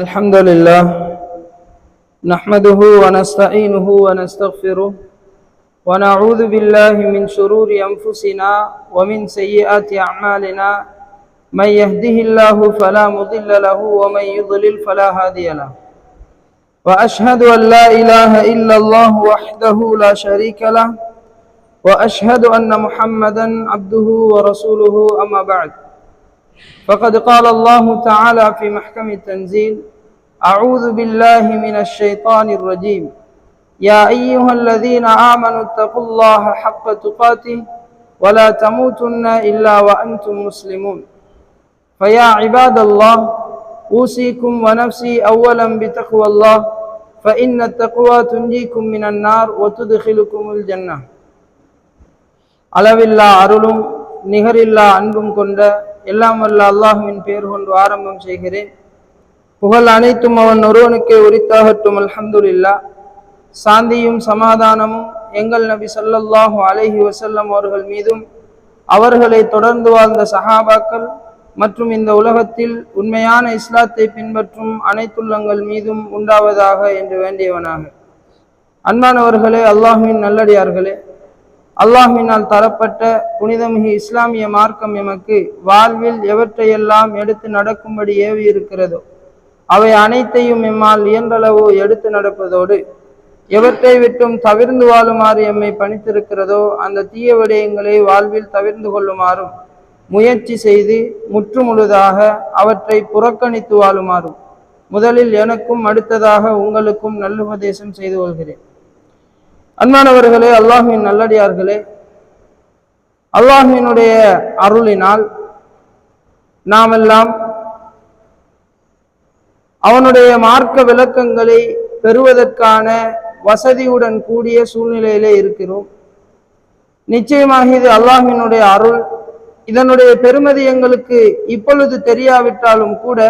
الحمد لله نحمده ونستعينه ونستغفره ونعوذ بالله من شرور أنفسنا ومن سيئات أعمالنا من يهده الله فلا مضل له ومن يضلل فلا هادي له وأشهد أن لا إله إلا الله وحده لا شريك له وأشهد أن محمدا عبده ورسوله أما بعد فقد قال الله تعالى في محكم التنزيل أعوذ بالله من الشيطان الرجيم يا أيها الذين آمنوا اتقوا الله حق تقاته ولا تموتن إلا وأنتم مسلمون فيا عباد الله أوصيكم ونفسي أولا بتقوى الله فإن التقوى تنجيكم من النار وتدخلكم الجنة அளவில்லா அருளும் நிகரில்லா அன்பும் கொண்ட எல்லாம் வல்ல அல்லாஹ்வின் பெயர் கொண்டு ஆரம்பம் செய்கிறேன். புகழ் அனைத்தும் அவன் ஒருவனுக்கே உரித்தாகட்டும். அல்ஹம்துலில்லாஹ். சாந்தியும் சமாதானமும் எங்கள் நபி ஸல்லல்லாஹு அலைஹி வஸல்லம் அவர்கள் மீதும் அவர்களை தொடர்ந்து வாழ்ந்த சஹாபாக்கள் மற்றும் இந்த உலகத்தில் உண்மையான இஸ்லாத்தை பின்பற்றும் அனைத்துள்ளங்கள் மீதும் உண்டாவதாக என்று வேண்டியவனாக. அன்பானவர்களே, அல்லாஹ்வின் நல்லடியார்களே, அல்லாஹ்வினால் தரப்பட்ட புனிதமிகு இஸ்லாமிய மார்க்கம் எமக்கு வாழ்வில் எவற்றையெல்லாம் எடுத்து நடக்கும்படி ஏவி இருக்கிறதோ அவை அனைத்தையும் எம்மால் இயன்றளவு எடுத்து நடப்பதோடு எவற்றை விட்டும் தவிர்ந்து வாழுமாறு எம்மை பணித்திருக்கிறதோ அந்த தீய விடயங்களை வாழ்வில் தவிர்ந்து கொள்ளுமாறும் முயற்சி செய்து முற்றுமுழுதாக அவற்றை புறக்கணித்து வாழுமாறும் முதலில் எனக்கும் அடுத்ததாக உங்களுக்கும் நல்லுபதேசம் செய்து கொள்கிறேன். அன்பானவர்களே, அல்லாஹ்வின் நல்லடியார்களே, அல்லாஹ்வினுடைய அருளினால் நாமெல்லாம் அவனுடைய மார்க்க விளக்கங்களை பெறுவதற்கான வசதியுடன் கூடிய சூழ்நிலையிலே இருக்கிறோம். நிச்சயமாக இது அல்லாஹ்வினுடைய அருள். இதனுடைய பெருமதி எங்களுக்கு இப்பொழுது தெரியாவிட்டாலும் கூட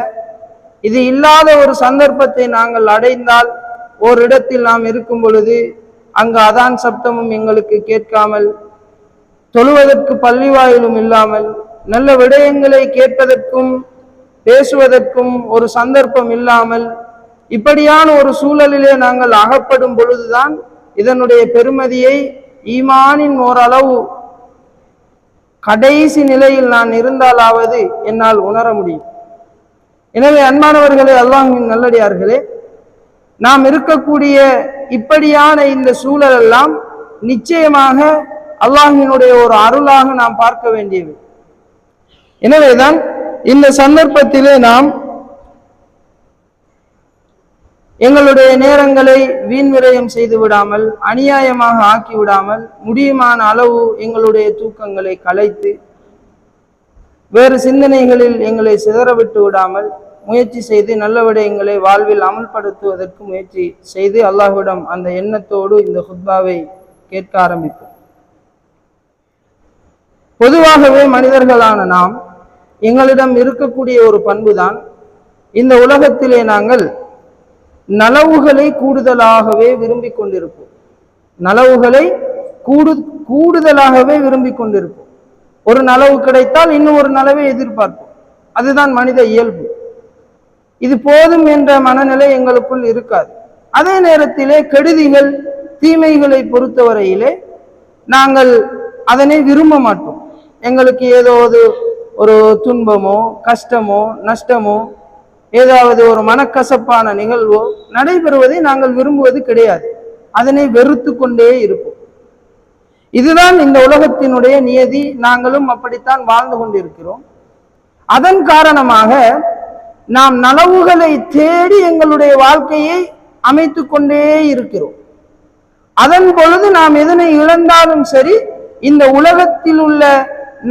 இது இல்லாத ஒரு சந்தர்ப்பத்தை நாங்கள் அடைந்தால், ஓரிடத்தில் நாம் இருக்கும் பொழுது அங்கு அதான் சப்தமும் எங்களுக்கு கேட்காமல், தொழுவதற்கு பள்ளிவாயிலும் இல்லாமல், நல்ல விடயங்களை கேட்பதற்கும் பேசுவதற்கும் ஒரு சந்தர்ப்பம் இல்லாமல், இப்படியான ஒரு சூழலிலே நாங்கள் அகப்படும் பொழுதுதான் இதனுடைய பெருமதியை ஈமானின் ஓரளவு கடைசி நிலையில் நான் இருந்தாலாவது என்னால் உணர முடியும். எனவே அன்பானவர்களே, அல்லாஹ்வின் நல்லடியார்களே, நாம் இருக்கக்கூடிய இப்படியான இந்த சூழலெல்லாம் நிச்சயமாக அல்லாஹ்வினுடைய ஒரு அருளாக நாம் பார்க்க வேண்டியது. எனவேதான் இந்த சந்தர்ப்பத்திலே நாம் எங்களுடைய நேரங்களை வீண் விரயம் செய்து விடாமல், அநியாயமாக ஆக்கி விடாமல், முடியுமான அளவு எங்களுடைய தூக்கங்களை கலைத்து வேறு சிந்தனைகளில் எங்களை சிதறவிட்டு விடாமல் முயற்சி செய்து நல்ல விடயங்களை வாழ்வில் அமல்படுத்துவதற்கு முயற்சி செய்து அல்லாஹ்விடம் அந்த எண்ணத்தோடு இந்த ஹுத்பாவை கேட்க ஆரம்பிப்போம். பொதுவாகவே மனிதர்களான நாம் எங்களிடம் இருக்கக்கூடிய ஒரு பண்புதான், இந்த உலகத்திலே நாங்கள் நலவுகளை கூடுதலாகவே விரும்பி கொண்டிருப்போம். நலவுகளை கூடுதலாகவே விரும்பி கொண்டிருப்போம். ஒரு நலவு கிடைத்தால் இன்னும் ஒரு நலவை எதிர்பார்ப்போம். அதுதான் மனித இயல்பு. இது போதும் என்ற மனநிலை எங்களுக்குள் இருக்காது. அதே நேரத்திலே கெடுதிகள் தீமைகளை பொறுத்தவரையிலே நாங்கள் அதனை விரும்ப மாட்டோம். எங்களுக்கு ஏதாவது ஒரு துன்பமோ கஷ்டமோ நஷ்டமோ ஏதாவது ஒரு மனக்கசப்பான நிகழ்வோ நடைபெறுவதை நாங்கள் விரும்புவது கிடையாது. அதனை வெறுத்து கொண்டே இருப்போம். இதுதான் இந்த உலகத்தினுடைய நியதி. நாங்களும் அப்படித்தான் வாழ்ந்து கொண்டிருக்கிறோம். அதன் காரணமாக நாம் நலவுகளை தேடி எங்களுடைய வாழ்க்கையை அமைத்து கொண்டே இருக்கிறோம். அதன் பொழுது நாம் எதனை இழந்தாலும் சரி, இந்த உலகத்தில் உள்ள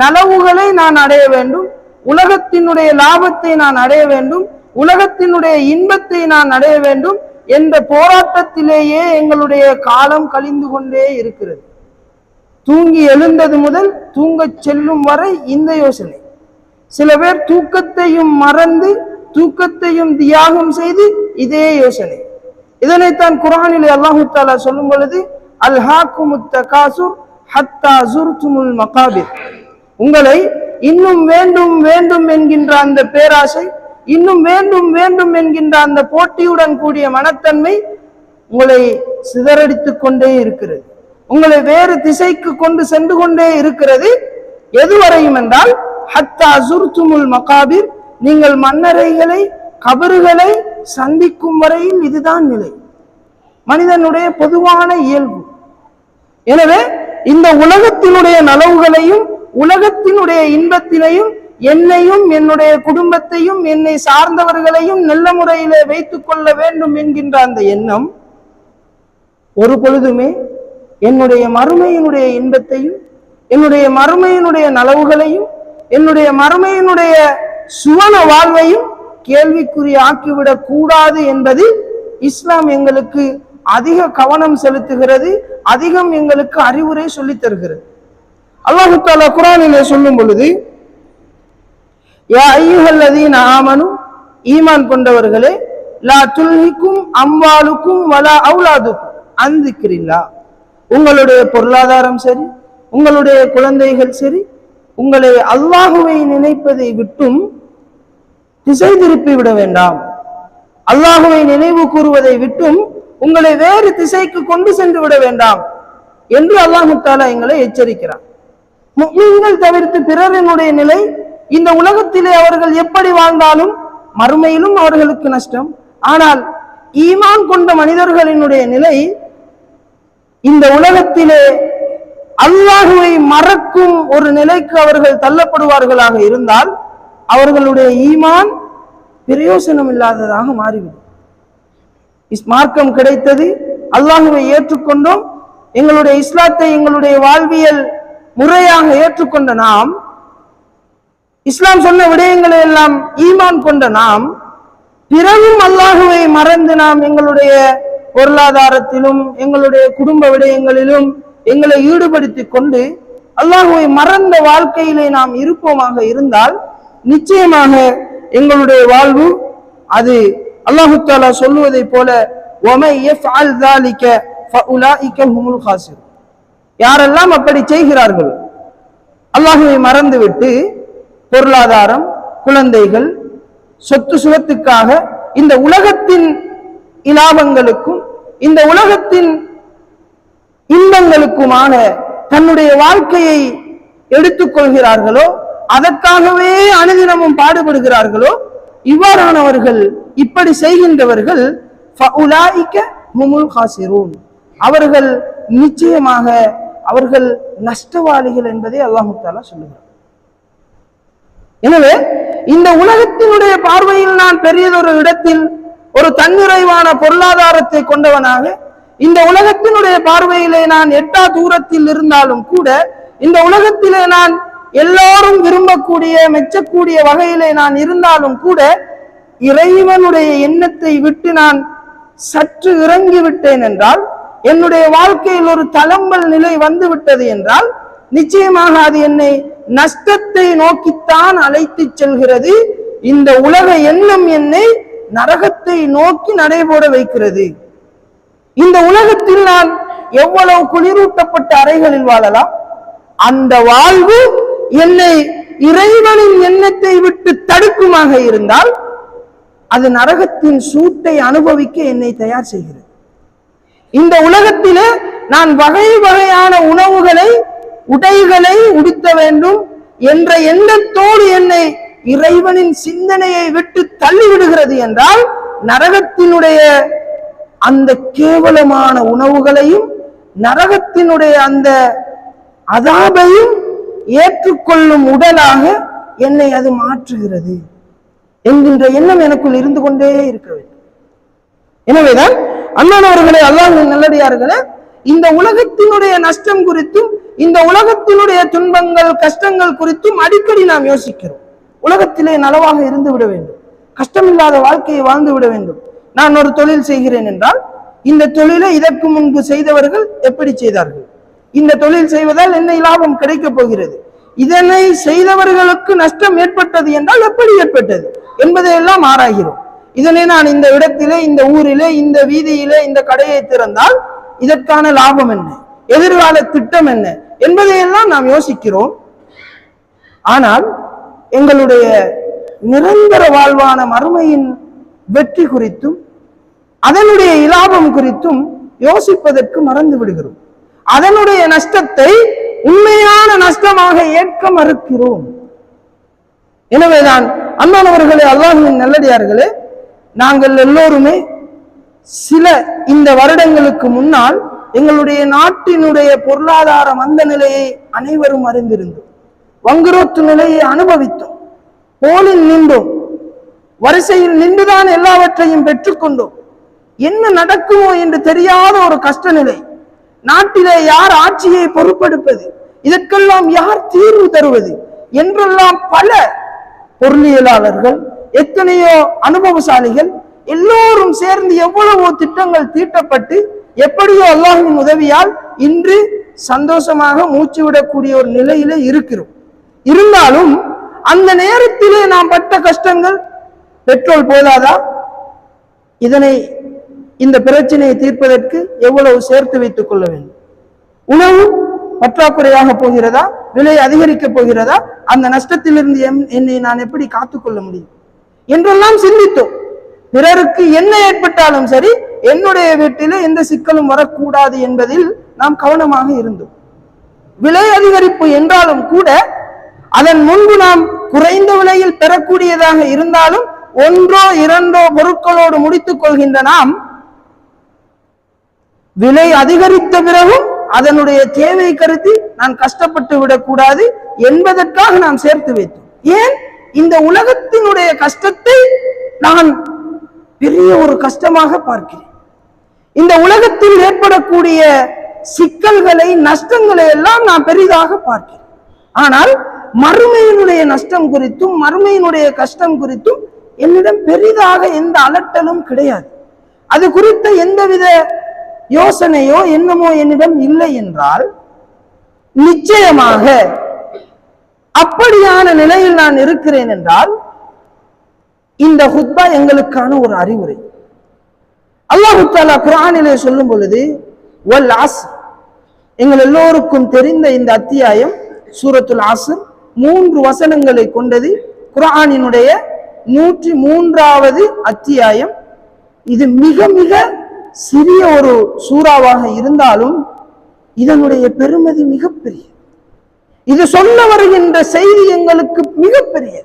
நலவுகளை நான் அடைய வேண்டும், உலகத்தினுடைய லாபத்தை நான் அடைய வேண்டும், உலகத்தினுடைய இன்பத்தை நான் அடைய வேண்டும் என்ற போராட்டத்திலேயே எங்களுடைய காலம் கழிந்து கொண்டே இருக்கிறது. தூங்கி எழுந்தது முதல் தூங்கச் செல்லும் வரை இந்த யோசனை. சில பேர் தூக்கத்தையும் மறந்து தூக்கத்தையும் தியாகம் செய்து இதே யோசனை. இதனைத்தான் குர்ஆனிலே அல்லாஹ் தஆலா சொல்லும் பொழுது அல்ஹாக்குமுத் தகாசுர் ஹத்தா ஸுர்துமுல் மகாபிர், உங்களை இன்னும் வேண்டும் வேண்டும் என்கின்ற அந்த பேராசை இன்னும் வேண்டும் வேண்டும் என்கின்ற அந்த போட்டியுடன் கூடிய மனத்தன்மை உங்களை சிதறடித்துக் கொண்டே இருக்கிறது, உங்களை வேறு திசைக்கு கொண்டு சென்று கொண்டே இருக்கிறது. எதுவரையும் என்றால் ஹத்தா ஜுர்துமுல் மகாபிர், நீங்கள் மன்னரைகளை கபறுகளை சந்திக்கும் வரையில் இதுதான் நிலை, மனிதனுடைய பொதுவான இயல்பு. எனவே இந்த உலகத்தினுடைய நலவுகளையும் உலகத்தினுடைய இன்பத்தினையும் என்னையும் என்னுடைய குடும்பத்தையும் என்னை சார்ந்தவர்களையும் நல்ல முறையிலே வைத்துக் கொள்ள வேண்டும் என்கின்ற அந்த எண்ணம் ஒரு பொழுதுமே என்னுடைய மறுமையினுடைய இன்பத்தையும் என்னுடைய மறுமையினுடைய நலவுகளையும் என்னுடைய மறுமையினுடைய சுவன வாழ்வையும் கேள்விக்குறி ஆக்கிவிடக் கூடாது என்பது இஸ்லாம் எங்களுக்கு அதிக கவனம் செலுத்துகிறது, அதிகம் எங்களுக்கு அறிவுரை சொல்லித் தருகிறது. அல்லாஹ் தஆலா குர்ஆனிலே சொல்லும் பொழுது, யா அய்யுஹல்லதீன ஆமனு, ஈமான் கொண்டவர்களே, லா துல்ஹிக்கும் அம்வாலுக்கும் வலா அவுலாதுக்கும் அன் திக்ரில்லாஹ், உங்களுடைய பொருளாதாரம் சரி, உங்களுடைய குழந்தைகள் சரி, உங்களை அல்லாஹுவை நினைப்பதை விட்டும் திசை திருப்பி விட வேண்டாம், அல்லாஹுவை நினைவு கூறுவதை விட்டும் உங்களை வேறு திசைக்கு கொண்டு சென்று விட வேண்டாம் என்று அல்லாஹ் தஆலா எங்களை எச்சரிக்கிறார். முஃமின்கள் தவிர்த்து பிறரினுடைய நிலை, இந்த உலகத்திலே அவர்கள் எப்படி வாழ்ந்தாலும் மறுமையிலும் அவர்களுக்கு நஷ்டம். ஆனால் ஈமான் கொண்ட மனிதர்களினுடைய நிலை, இந்த உலகத்திலே அல்லாஹுவை மறக்கும் ஒரு நிலைக்கு அவர்கள் தள்ளப்படுவார்களாக இருந்தால் அவர்களுடைய ஈமான் பிரயோசனம் இல்லாததாக மாறிவிடும். மார்க்கம் கிடைத்தது, அல்லாஹுவை ஏற்றுக்கொண்டோம், எங்களுடைய இஸ்லாத்தை எங்களுடைய வாழ்வியல் முறையாக ஏற்றுக்கொண்ட நாம், இஸ்லாம் சொன்ன விடயங்களை எல்லாம் ஈமான் கொண்ட நாம், பிறகும் அல்லாஹுவை மறந்து நாம் எங்களுடைய பொருளாதாரத்திலும் எங்களுடைய குடும்ப விடயங்களிலும் எங்களை ஈடுபடுத்திக் கொண்டு அல்லாஹுவை மறந்த வாழ்க்கையிலே நாம் இருப்போமாக இருந்தால் நிச்சயமாக எங்களுடைய வாழ்வு அது அல்லாஹு தஆலா சொல்லுவதை போல வமை யஃஅல் ذلك فاولئك هم الخاسرون, யாரெல்லாம் அப்படி செய்கிறார்கள், அல்லாஹுவை மறந்துவிட்டு பொருளாதாரம், குழந்தைகள், சொத்து சுகத்துக்காக இந்த உலகத்தின் இலாபங்களுக்கும் இந்த உலகத்தின் இன்பங்களுக்குமான தன்னுடைய வாழ்க்கையை எடுத்துக்கொள்கிறார்களோ, அதற்காகவே அனுதினமும் பாடுபடுகிறார்களோ, இவ்வாறானவர்கள், இப்படி செய்கின்றவர்கள் ஃபஉலாயிக ஹுமுல் காசிரூன், அவர்கள் நிச்சயமாக அவர்கள் நஷ்டவாளிகள் என்பதை அல்லாஹ் தஆலா சொல்லுகிறார். எனவே இந்த உலகத்தினுடைய பார்வையில் நான் பெரியதொரு இடத்தில் ஒரு தன்னிறைவான பொருளாதாரத்தை கொண்டவனாக, இந்த உலகத்தினுடைய பார்வையிலே நான் எட்டா தூரத்தில் இருந்தாலும் கூட, இந்த உலகத்திலே நான் எல்லோரும் விரும்பக்கூடிய மெச்சக்கூடிய வகையிலே நான் இருந்தாலும் கூட, இறைவனுடைய எண்ணத்தை விட்டு நான் சற்று இறங்கி விட்டேன் என்றால், என்னுடைய வாழ்க்கையில் ஒரு தளம்பல் நிலை வந்து விட்டது என்றால், நிச்சயமாக அது என்னை நஷ்டத்தை நோக்கித்தான் அழைத்து செல்கிறது. இந்த உலக எண்ணம் என்னை நரகத்தை நோக்கி நடைபோட வைக்கிறது. இந்த உலகத்தில் நான் எவ்வளவு குளிரூட்டப்பட்ட அறைகளில் வாழலாம், அந்த வாழ்வு என்னை இறைவனின் எண்ணத்தை விட்டு தடுக்குமாக இருந்தால் அது நரகத்தின் சூட்டை அனுபவிக்க என்னை தயார் செய்கிறது. இந்த உலகத்திலே நான் வகை வகையான உணவுகளை, உடைகளை உடுத்த வேண்டும் என்ற எண்ணத்தோடு என்னை இறைவனின் சிந்தனையை விட்டு தள்ளிவிடுகிறது என்றால், நரகத்தினுடைய அந்த கேவலமான உணவுகளையும் நரகத்தினுடைய அந்த அதாபையும் ஏற்றுக்கொள்ளும் உடலாக என்னை அது மாற்றுகிறது என்கின்ற எண்ணம் எனக்குள் இருந்து கொண்டே இருக்க வேண்டும். எனவேதான் அண்ணானவர்களே, அல்லாஹ்வின் நல்லடியார்களே, இந்த உலகத்தினுடைய நஷ்டம் குறித்தும் இந்த உலகத்தினுடைய துன்பங்கள் கஷ்டங்கள் குறித்தும் அடிக்கடி நாம் யோசிக்கிறோம். உலகத்திலே நலவாக இருந்து விட வேண்டும், கஷ்டமில்லாத வாழ்க்கையை வாழ்ந்து விட வேண்டும். நான் ஒரு தொழில் செய்கிறேன் என்றால், இந்த தொழிலை இதற்கு முன்பு செய்தவர்கள் எப்படி செய்தார்கள், இந்த தொழில் செய்வதால் என்ன லாபம் கிடைக்கப் போகிறது, இதனை செய்தவர்களுக்கு நஷ்டம் ஏற்பட்டது என்றால் எப்படி ஏற்பட்டது என்பதையெல்லாம் ஆராய்கிறோம். இதனை நான் இந்த இடத்திலே, இந்த ஊரிலே, இந்த வீதியிலே இந்த கடையை திறந்தால் இதற்கான லாபம் என்ன, எதிர்கால திட்டம் என்ன என்பதையெல்லாம் நாம் யோசிக்கிறோம். ஆனால் எங்களுடைய நிரந்தர வாழ்வான மறுமையின் வெற்றி குறித்தும் அதனுடைய இலாபம் குறித்தும் யோசிப்பதற்கு மறந்து விடுகிறோம். அதனுடைய நஷ்டத்தை உண்மையான நஷ்டமாக ஏற்க மறுக்கிறோம். எனவேதான் அன்பானவர்களே, அல்லாஹ்வின் நல்லடியார்களே, நாங்கள் எல்லோருமே சில இந்த வருடங்களுக்கு முன்னால் எங்களுடைய நாட்டினுடைய பொருளாதார மந்த நிலையை அனைவரும் அறிந்திருந்தோம். வங்குரோத்து நிலையை அனுபவித்தோம். போலில் நின்றோம். வரிசையில் நின்றுதான் எல்லாவற்றையும் பெற்றுக்கொண்டோம். என்ன நடக்குமோ என்று தெரியாத ஒரு கஷ்ட நிலை. நாட்டிலே யார் ஆட்சியை பொறுப்பெடுப்பது, இதற்கெல்லாம் யார் தீர்வு தருவது என்றெல்லாம் பல பொருளியலாளர்கள், எத்தனையோ அனுபவசாலிகள் எல்லோரும் சேர்ந்து எவ்வளவோ திட்டங்கள் தீட்டப்பட்டு எப்படியோ அல்லாஹ்வின் உதவியால் இன்று சந்தோஷமாக மூச்சு விடக்கூடிய ஒரு நிலையிலே இருக்கிறோம். இருந்தாலும் அந்த நேரத்திலே நாம் பட்ட கஷ்டங்கள், பெட்ரோல் போதாதா, இந்த பிரச்சனையை தீர்ப்பதற்கு எவ்வளவு சேர்த்து வைத்துக் கொள்ள வேண்டும், உணவு பற்றாக்குறையாக போகிறதா, விலை அதிகரிக்க போகிறதா, அந்த நஷ்டத்திலிருந்து என்னை நான் எப்படி காத்துக்கொள்ள முடியும் என்றெல்லாம் சிந்தித்தோம். பிறருக்கு என்ன ஏற்பட்டாலும் சரி, என்னுடைய வீட்டிலே எந்த சிக்கலும் வரக்கூடாது என்பதில் நாம் கவனமாக இருந்தோம். விலை அதிகரிப்பு என்றாலும் கூட அதன் முன்பு நாம் குறைந்த விலையில் பெறக்கூடியதாக இருந்தாலும் ஒன்றோ இரண்டோ பொருட்களோடு முடித்துக் கொள்கின்ற நாம் விலை அதிகரித்த பிறகும் அதனுடைய தேவை கருதி நான் கஷ்டப்பட்டு விடக்கூடாது என்பதற்காக நாம் சேர்த்து வைத்தோம். ஏன்? இந்த உலகத்தினுடைய கஷ்டத்தை நான் பெரிய ஒரு கஷ்டமாக பார்க்கிறேன். இந்த உலகத்தில் ஏற்படக்கூடிய சிக்கல்களை, நஷ்டங்களை எல்லாம் நான் பெரிதாக பார்க்கிறேன். ஆனால் மறுமையினுடைய நஷ்டம் குறித்தும் மறுமையினுடைய கஷ்டம் குறித்தும் என்னிடம் பெரிதாக எந்த அலட்டலும் கிடையாது. அது குறித்த எந்தவித யோசனையோ எண்ணமோ என்னிடம் இல்லை என்றால் நிச்சயமாக அப்படியான நிலையில் நான் இருக்கிறேன் என்றால் இந்த ஹுத்பா எங்களுக்கான ஒரு அறிவுரை. அல்லாஹ் தஆலா குர்ஆனிலே சொல்லும் பொழுது வல் அஸ்ர், எங்கள் எல்லோருக்கும் தெரிந்த இந்த அத்தியாயம் சூரத்துல் அஸ்ர் 3 வசனங்களை கொண்டது. குர்ஆனினுடைய 103வது அத்தியாயம். இது மிக மிக சிறிய ஒரு சூறாவாக இருந்தாலும் இதனுடைய பெருமதி மிகப்பெரிய. இது சொல்ல வருகின்ற செய்தி எங்களுக்கு மிகப்பெரிய.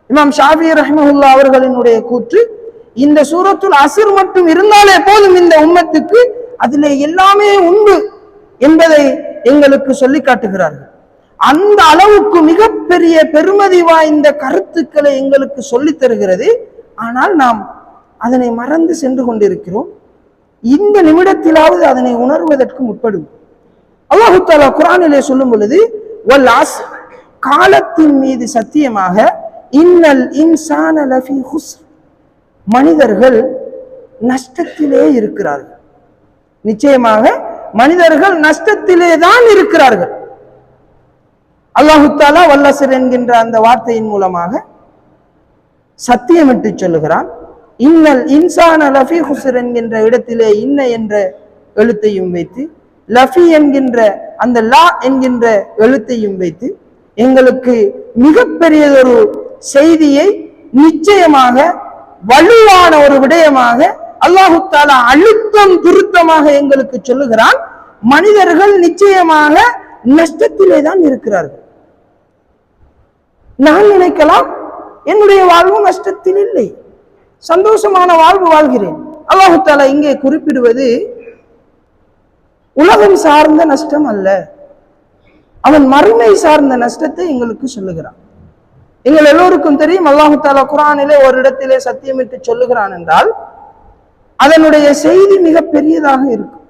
இமாம் ஷாஃபி ரஹ்மத்துல்லாஹி அவர்களினுடைய கூற்று, இந்த சூரத்துல் அஸ்ர் மட்டும் இருந்தாலே போதும் இந்த உம்மத்துக்கு, அதிலே எல்லாமே உண்டு என்பதை எங்களுக்கு சொல்லி காட்டுகிறார்கள். அந்த அளவுக்கு மிகப்பெரிய பெருமதி வாய்ந்த கருத்துக்களை எங்களுக்கு சொல்லித் தருகிறது. ஆனால் நாம் அதனை மறந்து சென்று கொண்டிருக்கிறோம். இந்த நிமிடத்திலாவது அதனை உணர்வதற்கு முற்படுவோம். அல்லாஹ் தஆலா குர்ஆனிலே சொல்லும் பொழுது வல் அஸ்ர், காலத்தின் மீது சத்தியமாக, இன்னல் இன்சான லஃபீ குஸ்ர், மனிதர்கள் நஷ்டத்திலே இருக்கிறார்கள். நிச்சயமாக மனிதர்கள் நஷ்டத்திலே தான் இருக்கிறார்கள். அல்லாஹ் தஆலா வல் அஸ்ர் என்கின்ற அந்த வார்த்தையின் மூலமாக சத்தியமிட்டு சொல்லுகிறான். இன்னல் இன்சான லஃபீ குஸ்ர் என்கின்ற இடத்திலே இன்ன என்ற எழுத்தையும் வைத்து, லஃபி என்கின்ற அந்த லா என்கின்ற எழுத்தையும் வைத்து எங்களுக்கு மிகப்பெரியதொரு செய்தியை நிச்சயமாக வலுவான ஒரு விடயமாக அல்லாஹ் தஆலா அழுத்தம் திருத்தமாக எங்களுக்கு சொல்லுகிறான். மனிதர்கள் நிச்சயமாக நஷ்டத்திலே தான் இருக்கிறார்கள். நான் நினைக்கலாம் என்னுடைய வாழ்வு நஷ்டத்தில் இல்லை, சந்தோஷமான வாழ்வு வாழ்கிறேன். அல்லாஹ் தஆலா இங்கே குறிப்பிடுவது உலகம் சார்ந்த நஷ்டம் அல்ல, அவன் மறுமை சார்ந்த நஷ்டத்தை எங்களுக்கு சொல்லுகிறான். எங்கள் எல்லோருக்கும் தெரியும், அல்லாஹ் தஆலா குர்ஆனிலே ஒரு இடத்திலே சத்தியமிட்டு சொல்லுகிறான் என்றால் அதனுடைய செய்தி மிக பெரியதாக இருக்கும்.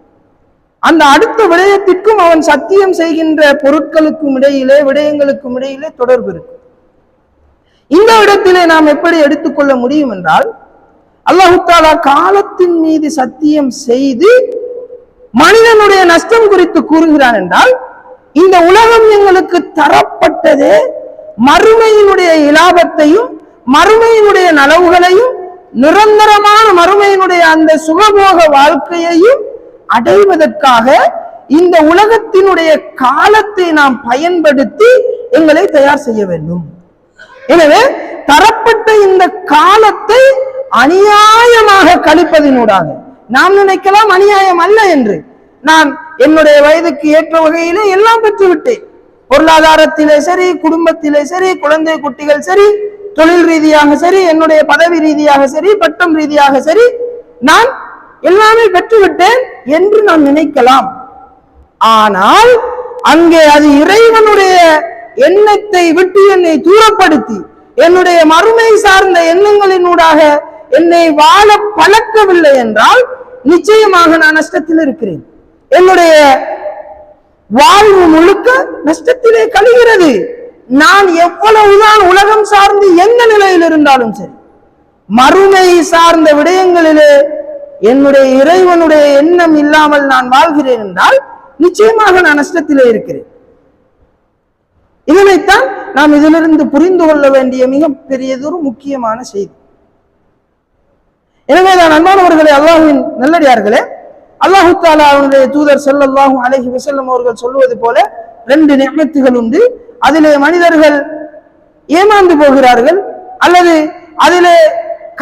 அந்த அடுத்த விடயத்திற்கும் அவன் சத்தியம் செய்கின்ற பொருட்களுக்கும் இடையிலே, விடயங்களுக்கும் இடையிலே தொடர்பு இருக்கும். இந்த இடத்திலே நாம் எப்படி எடுத்துக்கொள்ள முடியும் என்றால், அல்லாஹ் தஆலா காலத்தின் மீது சத்தியம் செய்து மனிதனுடைய நஷ்டம் குறித்து கூறுகிறான் என்றால், இந்த உலகம் எங்களுக்கு தரப்பட்டதே மறுமையினுடைய இலாபத்தையும் மறுமையினுடைய நலவுகளையும் நிரந்தரமான மறுமையினுடைய அந்த சுகபோக வாழ்க்கையையும் அடைவதற்காக இந்த உலகத்தினுடைய காலத்தை நாம் பயன்படுத்தி எங்களை தயார் செய்ய வேண்டும். எனவே தரப்பட்ட இந்த காலத்தை அநியாயமாக கழிப்பதினூடாக நாம் நினைக்கலாம் அநியாயம் அல்ல என்று. நான் என்னுடைய வயதுக்கு ஏற்ற வகையிலே எல்லாம் பெற்றுவிட்டேன். பொருளாதாரத்திலே சரி, குடும்பத்திலே சரி, குழந்தை குட்டிகள் சரி, தொழில் ரீதியாக சரி, என்னுடைய பதவி ரீதியாக சரி, பட்டம் ரீதியாக சரி, நான் எல்லாமே பெற்றுவிட்டேன் என்று நாம் நினைக்கலாம். ஆனால் அங்கே அது இறைவனுடைய எண்ணத்தை விட்டு என்னை தூரப்படுத்தி என்னுடைய மறுமை சார்ந்த எண்ணங்களினூடாக என்னை வாழ பழக்கவில்லை என்றால் நிச்சயமாக நான் நஷ்டத்தில் இருக்கிறேன். என்னுடைய வாழ்வு முழுக்க நஷ்டத்திலே கழிகிறது. நான் எவ்வளவுதான் உலகம் சார்ந்து எந்த நிலையில் இருந்தாலும் சரி, மறுமை சார்ந்த விடயங்களிலே என்னுடைய இறைவனுடைய எண்ணம் இல்லாமல் நான் வாழ்கிறேன் என்றால் நிச்சயமாக நான் நஷ்டத்திலே இருக்கிறேன். இதனைத்தான் நாம் இதிலிருந்து புரிந்து கொள்ள வேண்டிய மிக பெரியதொரு முக்கியமான செய்தி. எனவேதான் அன்பானவர்களே, அல்லாஹ்வின் நல்லடியார்களே, அல்லாஹு தஆலா அவருடைய தூதர் ஸல்லல்லாஹு அலைஹி வஸல்லம் அவர்கள் சொல்வது போல 2 நிஅமத்துகள் உண்டு. அதிலே மனிதர்கள் ஏமாந்து போகிறார்கள் அல்லது அதிலே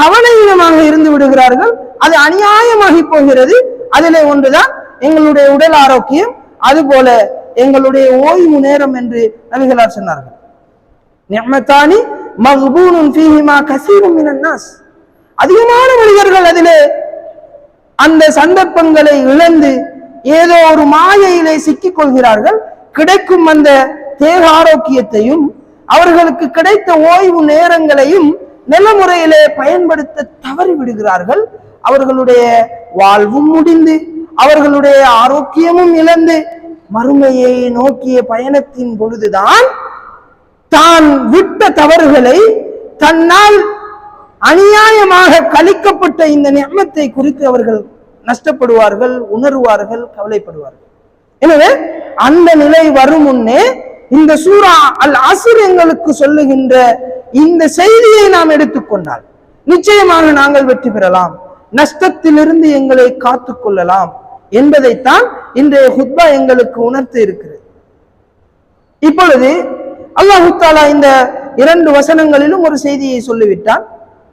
கவனஈனமாக இருந்து விடுகிறார்கள். அது அநியாயமாகி போகிறது. அதிலே ஒன்றுதான் எங்களுடைய உடல் ஆரோக்கியம், அதுபோல எங்களுடைய ஓய்வு நேரம் என்று நபிகளார் சொன்னார்கள். நிஅமத்தானி மக்பூனுன் ஃபீஹிமா கஸீரும் மினன் நாஸ். அதிகமான மனிதர்கள் அதிலே அந்த சந்தர்ப்பங்களை இழந்து ஏதோ ஒரு மாயையிலே சிக்கிக் கொள்கிறார்கள். கிடைக்கும் அந்த தேக ஆரோக்கியத்தையும் அவர்களுக்கு கிடைத்த ஓய்வு நேரங்களையும் நல்ல முறையிலே பயன்படுத்த தவறி விடுகிறார்கள். அவர்களுடைய வாழ்வும் முடிந்து அவர்களுடைய ஆரோக்கியமும் இழந்து மறுமையை நோக்கிய பயணத்தின் பொழுதுதான் தான் விட்ட தவறுகளை, தன்னால் அநியாயமாக கழிக்கப்பட்ட இந்த நிஅமத்தை குறித்து அவர்கள் நஷ்டப்படுவார்கள், உணர்வார்கள், கவலைப்படுவார்கள். எனவே அந்த நிலை வரும் முன்னே இந்த சூரா அல் அஸ்ர் எங்களுக்கு சொல்லுகின்ற இந்த செய்தியை நாம் எடுத்துக்கொண்டால் நிச்சயமாக நாங்கள் வெற்றி பெறலாம், நஷ்டத்திலிருந்து எங்களை காத்துக் கொள்ளலாம் என்பதைத்தான் இன்றைய ஹுத்பா எங்களுக்கு உணர்த்தி இருக்கிறது. இப்பொழுது அல்லாஹ் தஆலா இந்த 2 வசனங்களிலும் ஒரு செய்தியை சொல்லிவிட்டான்.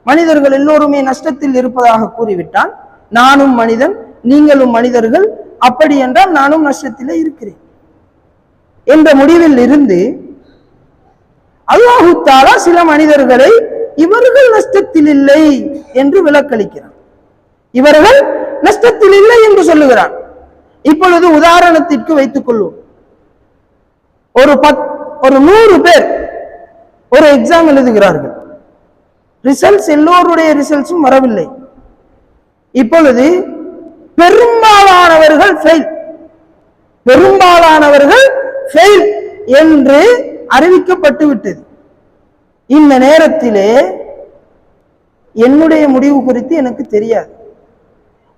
மனிதர்கள் எல்லோருமே நஷ்டத்தில் இருப்பதாக கூறிவிட்டான். நானும் மனிதன், நீங்களும் மனிதர்கள், அப்படி என்றால் நானும் நஷ்டத்திலே இருக்கிறேன் என்ற முடிவில் இருந்து அல்லாஹ் தஆலா சில மனிதர்களை இவர்கள் நஷ்டத்தில் இல்லை என்று விளக்களிக்கிறான். இவர்கள் நஷ்டத்தில் இல்லை என்று சொல்லுகிறான். இப்பொழுது உதாரணத்திற்கு வைத்துக் கொள்வோம். ஒரு 100 பேர் ஒரு எக்ஸாம் எழுதுகிறார்கள். ரிசல்ட்ஸ் எல்லோருடைய ரிசல்ட்ஸும் வரவில்லை. இப்பொழுது பெரும்பாலானவர்கள் ஃபெயில் என்று அறிவிக்கப்பட்டு விட்டது. இந்த நேரத்திலே என்னுடைய முடிவு குறித்து எனக்கு தெரியாது.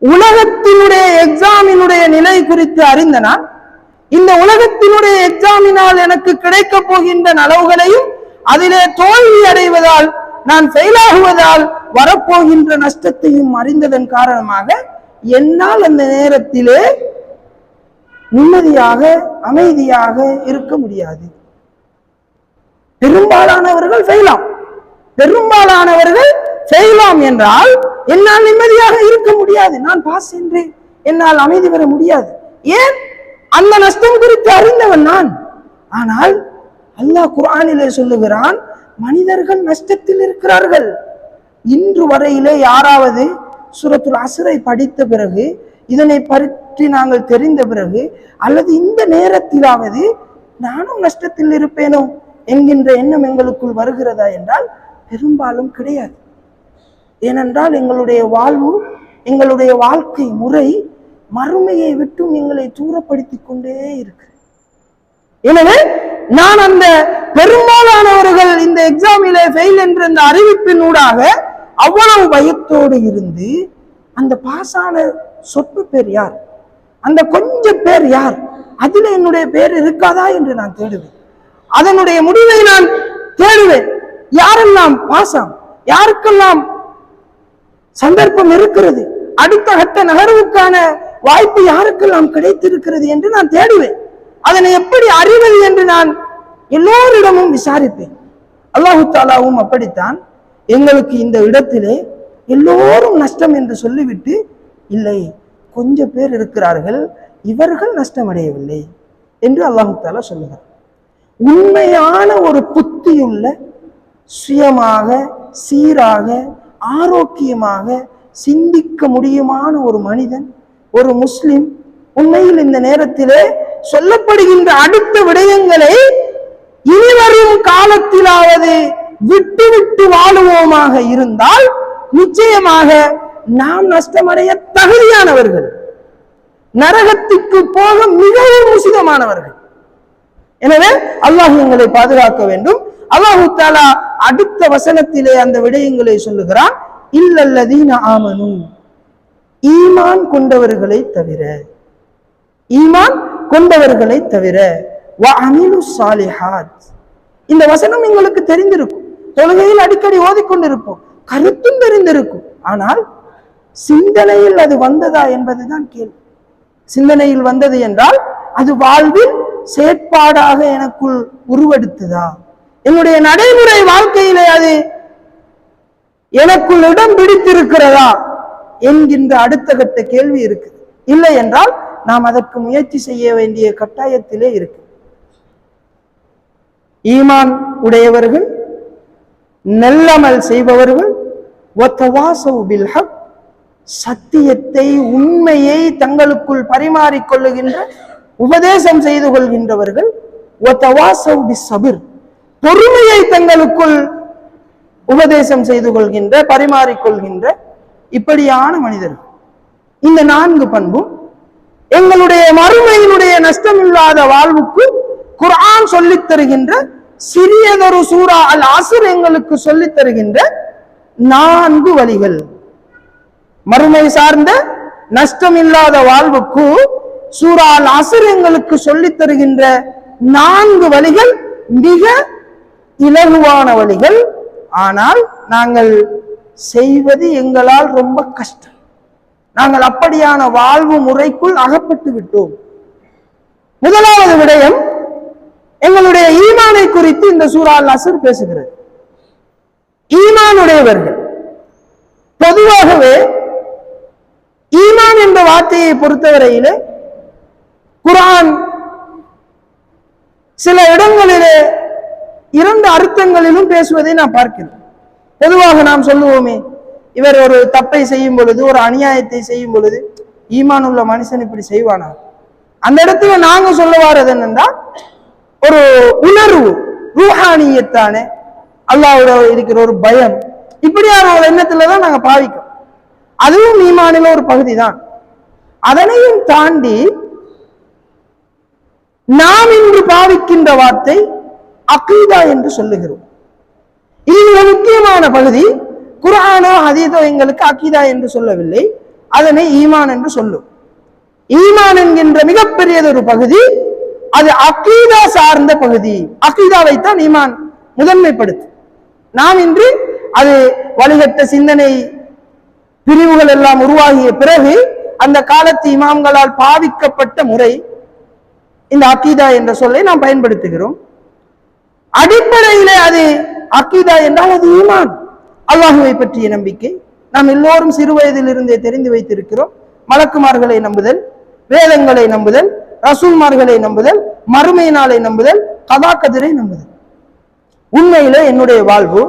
உலகத்தினுடைய எக்ஸாமினுடைய நிலை குறித்து அறிந்த நான் இந்த உலகத்தினுடைய எக்ஸாமினால் எனக்கு கிடைக்க போகின்ற நலவுகளையும் அதிலே தோல்வி அடைவதால் நான் ஃபெயிலாகுவதால் வரப்போகின்ற நஷ்டத்தையும் அறிந்ததன் காரணமாக என்னால் அந்த நேரத்திலே நிம்மதியாக அமைதியாக இருக்க முடியாது. பெரும்பாலானவர்கள் ஃபெயிலாம் என்றால் என்னால் நிம்மதியாக இருக்க முடியாது. நான் பாஸ் என்று என்னால் அமைதி பெற முடியாது. ஏன்? அந்த நஷ்டம் குறித்து அறிந்தவன் நான். ஆனால் அல்லாஹ் குர்ஆனிலே சொல்லுகிறான், மனிதர்கள் நஷ்டத்தில் இருக்கிறார்கள். இன்று வரையிலே யாராவது சூரத்துல் அஸ்ரை படித்த பிறகு, இதனை பற்றி நாங்கள் தெரிந்த பிறகு, அல்லது இந்த நேரத்திலாவது நானும் நஷ்டத்தில் இருப்பேனோ என்கின்ற எண்ணம் எங்களுக்குள் வருகிறதா என்றால் பெரும்பாலும் கிடையாது. ஏனென்றால் எங்களுடைய வாழ்வு, எங்களுடைய வாழ்க்கை முறை மறுமையை விட்டும் எங்களை தூரப்படுத்திக் கொண்டே இருக்கு. எனவே நான் அந்த பெரும்பாலானவர்கள் இந்த எக்ஸாமிலே ஃபெயில் என்ற அந்த அறிவிப்பின் ஊடாக அவ்வளவு பயத்தோடு இருந்து அந்த பாஸான சொற்ப பேர் யார், அந்த கொஞ்சம் பேர் யார், அதில் என்னுடைய பேர் இருக்காதா என்று நான் தேடுவேன். அதனுடைய முடிவை நான் தேடுவேன். யாரெல்லாம் பாஸாம், யாருக்கெல்லாம் சந்தர்ப்பம் இருக்கிறது, அடுத்த கட்ட நகர்வுக்கான வாய்ப்பு யாருக்கெல்லாம் கிடைத்திருக்கிறது என்று நான் தேடுவேன். அதனை எப்படி அறிவது என்று நான் எல்லோரிடமும் விசாரிப்பேன். அல்லாஹு தஆலாவும் அப்படித்தான் எங்களுக்கு இந்த இடத்திலே எல்லோரும் நஷ்டம் என்று சொல்லிவிட்டு, இல்லை கொஞ்சம் பேர் இருக்கிறார்கள், இவர்கள் நஷ்டமடையவில்லை என்று அல்லாஹ் தஆலா சொல்லுகிறார். உண்மையான ஒரு புத்தியுள்ள, சுயமாக சீராக ஆரோக்கியமாக சிந்திக்க முடியுமான ஒரு மனிதன், ஒரு முஸ்லிம் உண்மையில் இந்த நேரத்திலே சொல்லப்படுகின்ற அடுத்த விடயங்களை இனிவரும் காலத்திலாவது விட்டு விட்டு வாழுவோமாக இருந்தால் நிச்சயமாக நாம் நஷ்டமடைய தகுதியானவர்கள், நரகத்துக்கு போக மிகவும் உசிதமானவர்கள். எனவே அல்லாஹ் எங்களை பாதுகாக்க வேண்டும். அல்லாஹ் தஆலா அடுத்த வசனத்திலே அந்த விடயங்களை சொல்லுகிறான். இல்லல்லதீன ஆமனு, ஈமான் கொண்டவர்களை தவிர, ஈமான் கொண்டவர்களை தவிர, வஅமிலு ஸாலிஹாத். இந்த வசனம் எங்களுக்கு தெரிந்திருக்கும், தொழுகையில் அடிக்கடி ஓதிக்கொண்டிருப்போம், கருத்தும் தெரிந்திருக்கும். ஆனால் சிந்தனையில் அது வந்ததா என்பதுதான் கேள்வி. சிந்தனையில் வந்தது என்றால் அது வாழ்வில் செயற்பாடாக எனக்குள் உருவெடுத்ததா, என்னுடைய நடைமுறை வாழ்க்கையிலே அது எனக்குள் இடம் பிடித்திருக்கிறதா என்கின்ற அடுத்த கட்ட கேள்வி இருக்கு. இல்லை என்றால் நாம் அதற்கு முயற்சி செய்ய வேண்டிய கட்டாயத்திலே இருக்கு. ஈமான் உடையவர்கள், நல்லமல் செய்பவர்கள், வதவாஸவ் பில் ஹக், சத்தியத்தை உண்மையை தங்களுக்குள் பரிமாறிக் கொள்ளுகின்ற, உபதேசம் செய்து கொள்கின்றவர்கள், வதவாஸவ் பிஸ்ஸப்ர், பொறுமையை தங்களுக்குள் உபதேசம் செய்து கொள்கின்ற, பரிமாறிக்கொள்கின்ற இப்படியான மனிதர்கள். இந்த 4 பண்பும் எங்களுடைய மறுமையினுடைய நஷ்டமில்லாத வாழ்வுக்கு குர்ஆன் சொல்லித் தருகின்ற சிறியதொரு சூரா அல் அஸ்ர் எங்களுக்கு சொல்லித் தருகின்ற 4 வழிகள். மறுமை சார்ந்த நஷ்டமில்லாத வாழ்வுக்கு சூரா அல் அஸ்ர் எங்களுக்கு சொல்லித் தருகின்ற 4 வழிகள் மிக இலகுவான வழிகள். ஆனால் நாங்கள் செய்வது எங்களால் ரொம்ப கஷ்டம். நாங்கள் அப்படியான வாழ்வு முறைக்குள் அகப்பட்டு விட்டோம். முதலாவது விடயம், எங்களுடைய ஈமானை குறித்து இந்த சூரா அல் அஸ்ர் பேசுகிறது. ஈமானுடையவர்கள் பொதுவாகவே ஈமான் என்ற வார்த்தையை பொறுத்தவரையிலே குர்ஆன் சில இடங்களிலே 2 அர்த்தங்களிலும் பேசுவதை நான் பார்க்கிறேன். பொதுவாக நாம் சொல்லுவோமே, இவர் ஒரு தப்பை செய்யும் பொழுது, ஒரு அநியாயத்தை செய்யும் பொழுது, ஈமான் உள்ள மனுஷன் இப்படி செய்வானா? அந்த இடத்துல நாங்க சொல்ல வாரது என்னன்னா, ஒரு உணர்வு, ரூஹானியத்தானே, அல்லாஹ்வோட இருக்கிற ஒரு பயம், இப்படியான ஒரு எண்ணத்துலதான் நாங்க பாவிக்கிறோம். அதுவும் ஈமானில ஒரு பகுதி தான். அதனையும் தாண்டி நாம் இன்று பாவிக்கின்ற வார்த்தை அகீதா என்று சொல்லுகிறோம். இது மிக முக்கியமான பகுதி. குர்ஆனோ ஹதீஸோ எங்களுக்கு அகீதா என்று சொல்லவில்லை, அதனை ஈமான் என்று சொல்லும். ஈமான் என்கின்ற மிகப்பெரியதொரு பகுதி, அது அகீதா சார்ந்த பகுதி. அகீதாவைத்தான் ஈமான் முதன்மைப்படுத்து. நாம் இன்று அது வழிகட்ட சிந்தனை பிரிவுகள் எல்லாம் உருவாகிய பிறகு அந்த காலத்து இமாம்களால் பாவிக்கப்பட்ட முறை இந்த அகீதா என்ற சொல்லை நாம் பயன்படுத்துகிறோம். அடிப்படையிலே அது அகீதா என்றால் அது ஈமான், அல்லாஹுவை பற்றிய நம்பிக்கை. நாம் எல்லோரும் சிறு வயதில் இருந்தே தெரிந்து வைத்திருக்கிறோம். மலக்குமார்களை நம்புதல், வேதங்களை நம்புதல், ரசூல்மார்களை நம்புதல், மறுமை நாளை நம்புதல், கதா கதிரை நம்புதல். உண்மையிலே என்னுடைய வாழ்வு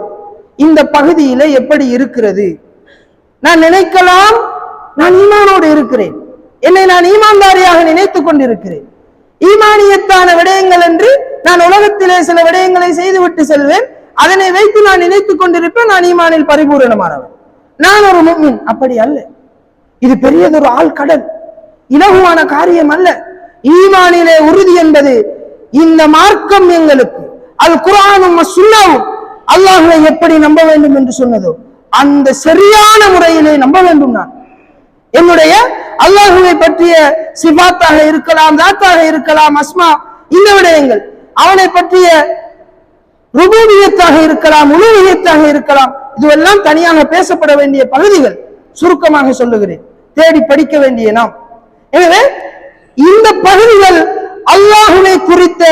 இந்த பகுதியிலே எப்படி இருக்கிறது? நான் நினைக்கலாம் நான் ஈமானோடு இருக்கிறேன், என்னை நான் ஈமான்தாரியாக நினைத்துக் கொண்டிருக்கிறேன். ஈமானியத்தான விடயங்கள் என்று நான் உலகத்திலே சில விடயங்களை செய்துவிட்டு செல்வேன், அதனை வைத்து நான் நினைத்துக் கொண்டிருப்பேன் நான் ஈமானில் பரிபூரணமானவன், நான் ஒரு முஃமின். அப்படி அல்ல. இது பெரியதொரு ஆழ்கடல், இலகுவான காரியம் அல்ல. ஈமானிலே உறுதி என்பது இந்த மார்க்கம் எங்களுக்கு அல் குர்ஆனும் சுன்னாவும் அல்லாஹ்வை எப்படி நம்ப வேண்டும் என்று சொன்னதோ அந்த சரியான முறையிலே நம்ப வேண்டும். நான் என்னுடைய அல்லாஹ்வை பற்றிய சிபாத்தாக இருக்கலாம், தாத்தாக இருக்கலாம், அஸ்மா, இந்த விடயங்கள், அவனை பற்றிய ருபூபியத்தாக இருக்கலாம், உலூஹியத்தாக இருக்கலாம், இதுவெல்லாம் தனியாக பேசப்பட வேண்டிய பகுதிகள். சுருக்கமாக சொல்லுகிறேன், தேடி படிக்க வேண்டிய நாம். எனவே இந்த பகுதிகள் அல்லாஹ்வை குறித்த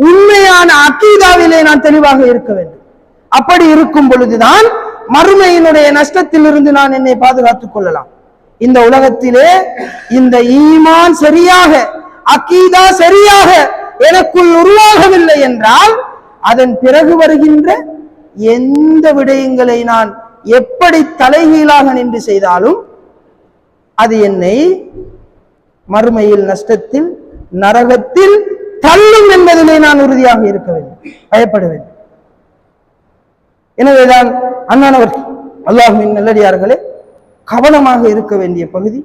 உண்மையான அகீதாவிலே நான் தெளிவாக இருக்க வேண்டும். அப்படி இருக்கும் பொழுதுதான் மறுமையினுடைய நஷ்டத்திலிருந்து நான் என்னை பாதுகாத்துக் கொள்ளலாம். இந்த உலகத்திலே இந்த ஈமான் சரியாக, அகீதா சரியாக எனக்குள் உருவாகவில்லை என்றால் அதன் பிறகு வருகின்ற எந்த விடயங்களை நான் எப்படி தலைகீழாக நின்று செய்தாலும் அது என்னை மறுமையில் நஷ்டத்தில், நரகத்தில் தள்ளும் என்பதிலே நான் உறுதியாக இருக்க வேண்டும், பயப்பட வேண்டும். எனவேதான் அண்ணானவர்கள், அல்லாஹ்வின் நல்லடியார்களே, கவனமாக இருக்க வேண்டிய பகுதி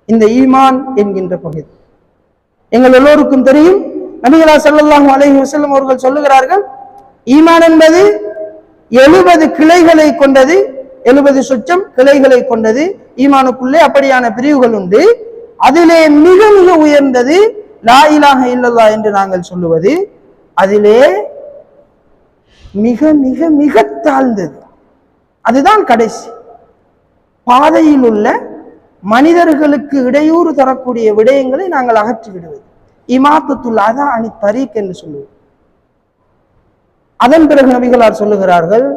இந்த ஈமான் என்கின்ற பகுதி. எங்கள் எல்லோருக்கும் தெரியும், நபிகளார் ஸல்லல்லாஹு அலைஹி வஸல்லம் அவர்கள் சொல்லுகிறார்கள், ஈமான் என்பது 70 கிளைகளை கொண்டது, 70 சொச்சம் கிளைகளை கொண்டது. ஈமானுக்குள்ளே அப்படியான பிரிவுகள் உண்டு. அதிலே மிக மிக உயர்ந்தது லா இலாஹ இல்லல்லாஹ் என்று நாங்கள் சொல்லுவது. அதிலே மிக மிக மிக தாழ்ந்தது, அதுதான் கடைசி. பாதையில் உள்ள மனிதர்களுக்கு இடையூறு தரக்கூடிய விடயங்களை நாங்கள் அகற்றி விடுவது, இமாத்தத்துல் அதா அனி தரீக் என்று சொல்லுவது. அதன் பிறகு நபிகளார் சொல்லுகிறார்கள்,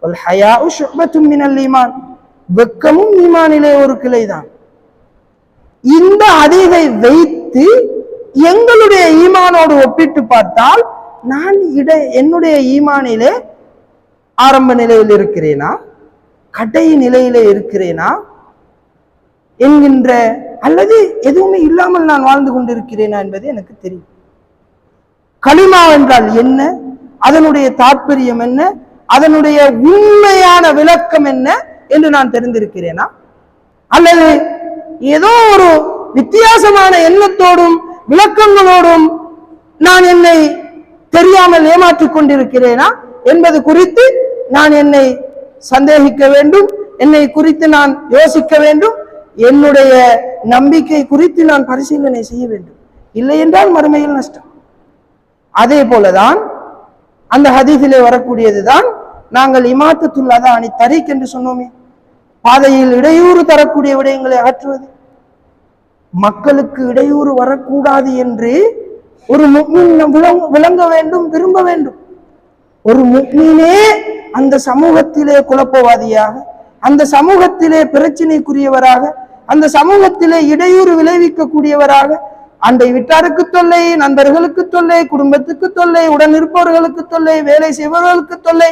வல் ஹயாஉ ஷுஅபத்தும் மினல் ஈமான், வெட்கமும் ஈமானிலே ஒரு கிளைதான். இந்த அதிகை வைத்து எங்களுடைய ஈமானோடு ஒப்பிட்டு பார்த்தால் நான் என்னுடைய ஈமானிலே ஆரம்ப நிலையில் இருக்கிறேனா, கடை நிலையிலே இருக்கிறேனா என்கின்ற, அல்லது எதுவுமே இல்லாமல் நான் வாழ்ந்து கொண்டிருக்கிறேனா என்பது எனக்கு தெரியும். கலிமா என்றால் என்ன, அதனுடைய தாற்பயம் என்ன, அதனுடைய உண்மையான விளக்கம் என்ன என்று நான் தெரிந்திருக்கிறேனா, அல்லது ஏதோ ஒரு வித்தியாசமான எண்ணத்தோடும் விளக்கங்களோடும் நான் என்னை தெரியாமல் ஏமாற்றிக் கொண்டிருக்கிறேனா என்பது குறித்து நான் என்னை சந்தேகிக்க வேண்டும், என்னை குறித்து நான் யோசிக்க வேண்டும், என்னுடைய நம்பிக்கை குறித்து நான் பரிசீலனை செய்ய வேண்டும். இல்லை என்றால் மறுமையில் நஷ்டம். அதே போலதான் அந்த ஹதீஸிலே வரக்கூடியதுதான் நாங்கள் இமாத்தத்துல் அதா அனி தரீக் என்று சொன்னோமே, பாதையில் இடையூறு தரக்கூடிய விடயங்களை அகற்றுவது. மக்களுக்கு இடையூறு வரக்கூடாது என்று ஒரு முஃமின் விளங்க வேண்டும், விரும்ப வேண்டும். ஒரு முஃமினே அந்த சமூகத்திலே குழப்பவாதியாக, அந்த சமூகத்திலே பிரச்சனைக்குரியவராக, அந்த சமூகத்திலே இடையூறு விளைவிக்கக்கூடியவராக, அண்டை வீட்டாருக்கு தொல்லை, நண்பர்களுக்கு தொல்லை, குடும்பத்துக்கு தொல்லை, உடன் இருப்பவர்களுக்கு தொல்லை, வேலை செய்பவர்களுக்கு தொல்லை,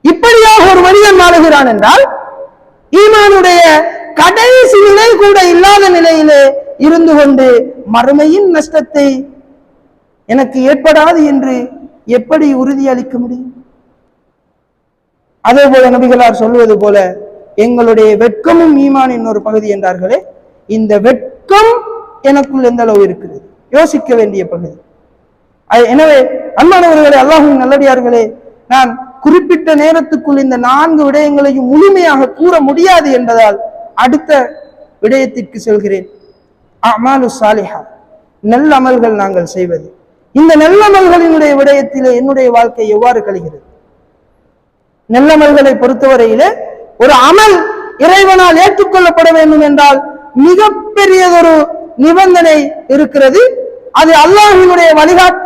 இப்படியாக ஒரு மனிதன் வாழுகிறான் என்றால் ஈமானுடைய கடைசி நிலை கூட இல்லாத நிலையிலே இருந்து கொண்டு மறுமையின் நஷ்டத்தை எனக்கு ஏற்படாது என்று எப்படி உறுதியளிக்க முடியும்? அதே போல நபிகளார் சொல்வது போல எங்களுடைய வெட்கமும் ஈமானின் ஒரு பகுதி என்றார்களே, இந்த வெட்கம் எனக்குள் எந்த அளவு இருக்கிறது யோசிக்க வேண்டிய பகுதி. எனவே அன்பானவர்களே, அல்லாஹ்வின் நல்லடியார்களே, நான் குறிப்பிட்ட நேரத்துக்குள் இந்த 4 விடயங்களையும் முழுமையாக கூற முடியாது என்பதால் அடுத்த விடயத்திற்கு செல்கிறேன். அமாலு சாலிஹா, நல்ல அமல்கள் நாங்கள் செய்வது. இந்த நல்லமல்களினுடைய விடயத்திலே என்னுடைய வாழ்க்கை எவ்வாறு கழிகிறது? நல்லமல்களை பொறுத்தவரையிலே ஒரு அமல் இறைவனால் ஏற்றுக்கொள்ளப்பட வேண்டும் என்றால் மிகப்பெரியதொரு நிபந்தனை இருக்கிறது. அது அல்லாஹ்வினுடைய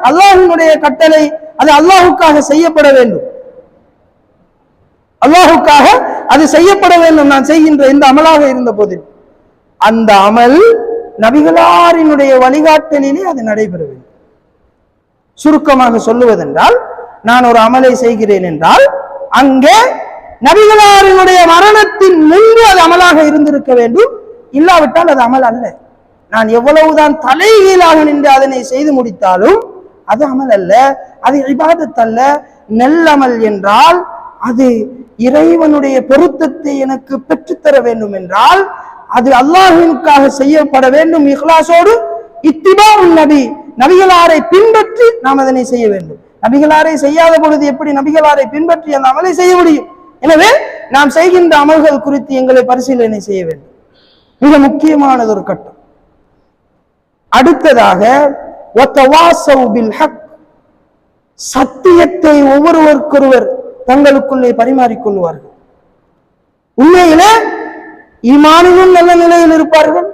அல்லாஹ்வினுடைய கட்டளை, அது அல்லாஹுக்காக செய்யப்பட வேண்டும். அல்லாஹுக்காக அது செய்யப்பட வேண்டும். நான் செய்கின்ற எந்த அமலாக இருந்த போதில் அந்த அமல் நபிகளாரினுடைய வழிகாட்டலிலே அது நடைபெற வேண்டும். சுருக்கமாக சொல்லுவதென்றால், நான் ஒரு அமலை செய்கிறேன் என்றால் அங்கே நபிகளாரினுடைய மரணத்தின் முன்பு அது அமலாக இருந்திருக்க வேண்டும். இல்லாவிட்டால் அது அமல் அல்ல. நான் எவ்வளவுதான் தலைகீழாக நின்று அதனை செய்து முடித்தாலும் அது அமல் அல்ல, அது இபாதத் அல்ல. நல்லமல் என்றால் அது இறைவனுடைய பொருத்தத்தை எனக்கு பெற்றுத்தர வேண்டும் என்றால் அது அல்லாஹ்விற்காக செய்யப்பட வேண்டும். இஹ்லாஸோடு இத்திபாஉன் நபி, நபிகளாரை பின்பற்றி நாம் அதனை செய்ய வேண்டும். நபிகளாரை செய்யாத பொழுது எப்படி நபிகளாரை பின்பற்றி அந்த அமலை செய்ய முடியும்? எனவே நாம் செய்கின்ற அமல்கள் குறித்து எங்களை பரிசீலனை செய்ய வேண்டும். மிக முக்கியமானது ஒரு கட்டம். அடுத்ததாக வதவாஸவ் பில் ஹக், சத்தியத்தை ஒவ்வொருவருக்கொருவர் தங்களுக்குள்ளே பரிமாறிக்கொள்வார்கள். உண்மையிலே ஈமானிலும் நல்ல நிலையில் இருப்பார்கள்,